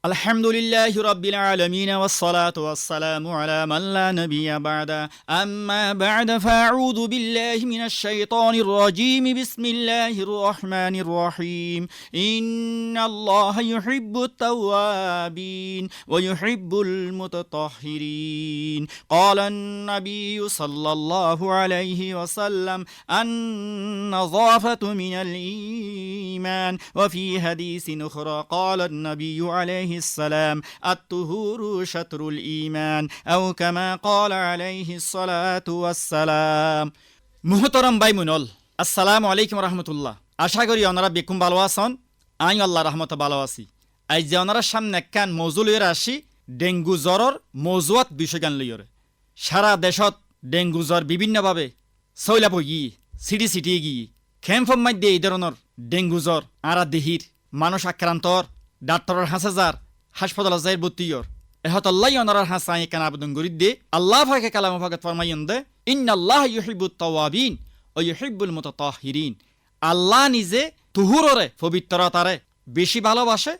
আলহামদুলিল্লাহি রাব্বিল আলামিন ওয়াসসালাতু ওয়াসসালামু আলা মান লা নাবিয়্যা বা'দা আম্মা বা'দ ফাআউযু বিল্লাহি মিনাশ শাইতানির রাজীম বিসমিল্লাহির রহমানির রহিম ইন্নাল্লাহা ইউহিব্বুত তাওয়াবিন ওয়া ইউহিব্বুল মুতাতাহহিরিন ক্বালান নাবিয়্যু সাল্লাল্লাহু আলাইহি ওয়াসাল্লাম আন-নাযাফাতু মিনাল ঈমান ওয়া ফি হাদিসিন উখরা ক্বালান নাবিয়্যু আলাইহি السلام الطهور شطر الإيمان أو كما قال عليه الصلاة والسلام মুহতারাম ভাই মুনল আসসালামু আলাইকুম রাহমাতুল্লাহ। আশা করি ওনারা বেকুম ভালো আছেন। আমি আল্লাহ রহমতে ভালো আছি। আজ যে ওনারা সামনে একখান মৌজু লইয়া আসি ডেঙ্গু জ্বরের মৌজুয়াত বিষয়গান লইয়রে। সারা দেশত ডেঙ্গু জ্বর বিভিন্নভাবে চইলা বই সিটি সিটি গিয়ে খেমফম মাধ্যে এই ধরনের ডেঙ্গু জ্বর আরা দেহির মানুষ আক্রান্তর ডাক্তারের হাসাজার হাসপাতাল যাই ভর্তিয়র এহতাল্লাহ ওনারার হাসাই কেন আবেদন করি দে আল্লাহ ফাকে কালাম ফাকাত ফরমাইন দে ইন্নাল্লাহ ইউহিব্বুত তাওয়াবিন ও ইউহিব্বুল মুতাতাহহিরিন। আল্লাহ নিজে তুহুররে পবিত্রতারে বেশি ভালোবাসে।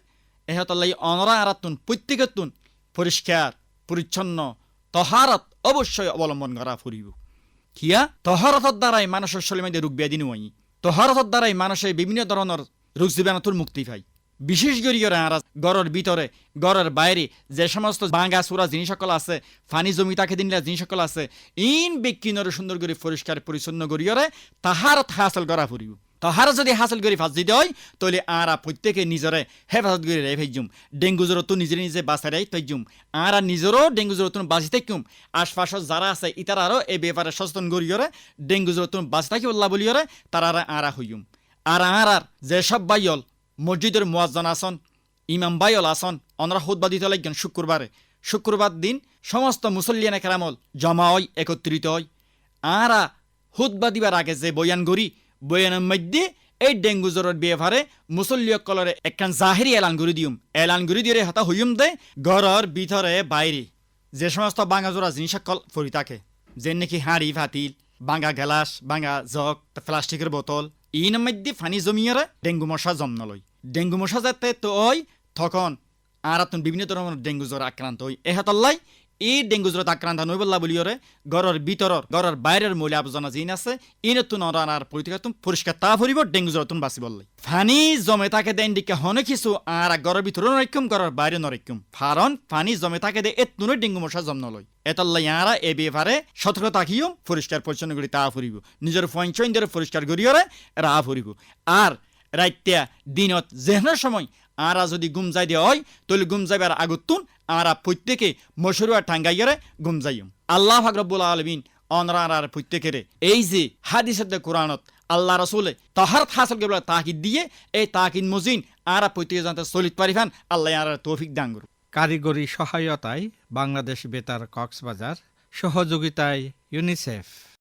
এহতাল্লাহ ওনারা আরাতুন প্রত্যেকতুন পরিষ্কার পরিচ্ছন্ন তহারত অবশ্যই অবলম্বন করা ফুরিব। কিয়া তহারতর দ্বারাই মানুষের শরীরে রোগ ব্যাধি নয়। তহারতর দ্বারাই মানুষের বিভিন্ন ধরনের রোগ জীবাণুর মুক্তি পায়। বিশেষ করে ঘরের ভিতরে ঘরের বাইরে যে সমস্ত ভাঙা চূড়া জিনিস সকল আছে ফানি জমি তাকে দিনলা জিনিস সকল আছে ইন ব্যক্তিনরে সুন্দর করে পরিষ্কার পরিচ্ছন্ন করিয়রে তাহারত হাসল করা ফুরিব। তাহার যদি হাসল করে ফাঁস দিতে হয় তাহলে আরা প্রত্যেকে নিজরে হেফাজত করে রে ফেজুম ডেঙ্গু জ্বর তো নিজে নিজে বাঁচাই রাই তৈজুম আরা নিজেরও ডেঙ্গু জ্বর তো বাঁচি থাকুম আশপাশত যারা আছে ইতার আরও এই ব্যাপারে সচেতন করিয়রে ডেঙ্গু জ্বর তো বাঁচি থাকি উল্লাহ বলিয়রে তারা আরা হইম। আর আর যেসব বাইল মসজিদের মুয়াজ্জিন আসন ইমাম বাইল আসন ওনারা খুতবা দিতে লাগেন শুক্রবার দিন সমস্ত মুসল্লিয়ানে কেরামল জমা হয় একত্রিত হয়। আরা খুতবা দিবার আগে যে বয়ান করি বয়ানের মধ্যে এই ডেঙ্গু জ্বরের ব্যাপারে মুসল্লিয়কলরে একখান জাহেরি এলান করে দিয়ে হতা হইম দে ঘরের ভিতরে বাইরে যে সমস্ত বাঙা জোড়া জিনিস সকল ফরি থাকে যে নাকি হাঁড়ি ভাতিল বাঙা গ্লাস বাঙা জগ প্লাস্টিকের বোতল ইন মধ্যে ফানি জমিয়ারে ডেঙ্গু মশা জন্ম লয়। ডেঙ্গু মশা যাতে তো ওই তখন আর বিভিন্ন ধরনের ডেঙ্গু জ্বর আক্রান্ত হই এহাতল্লাই এই ডেঙ্গু জ্বর আক্রান্ত নই বললা বলিওরে ঘরের ভিতরের ঘরের বাইরের ময়লা আবর্জনা জিন আছে ইনতুন আর পরিষ্কার পরিষ্কার তা ফুরিব ডেঙ্গু জ্বর তুন বাঁচি বললাই ফানি জমে থাকে দেন দিকে হনে কিছু আর ঘরের ভিতরে নরক্ষম ঘরের বাইরে নরক্ষম কারণ ফানি জমে থাকে দে এতুন ডেঙ্গু মশা জন্ম লয়। এতল্লাই আরা এ ব্যাপারে সতর্ক থাকিও পরিষ্কার পরিচ্ছন্ন করে তা ফুরিব নিজের পয়েন্ট পরিষ্কার করিওরে রা ফুরিব। আর রাইত্যা দিনত যেহনের সময় আরা যদি গুম যাই দিয়া হয় তাহলে গুম যাইবার আগতুন আরা প্রত্যেকে মশরুয়া ঠাঙ্গাইয়ারে গুম যাইম। আল্লাহ পাক রব্বুল আলামিন অনরার প্রত্যেকেরে এই যে হাদিসে কোরআনত আল্লাহ রাসূলে তাহারত হাসিল করবার তাকিদ দিয়ে এই তাকিদ মুজিন আরা প্রত্যেকে জানতে চলিত পারিফান আল্লাহ আর তৌফিক দান করুন। কারিগরি সহায়তায় বাংলাদেশ বেতার কক্সবাজার, সহযোগিতায় ইউনিসেফ।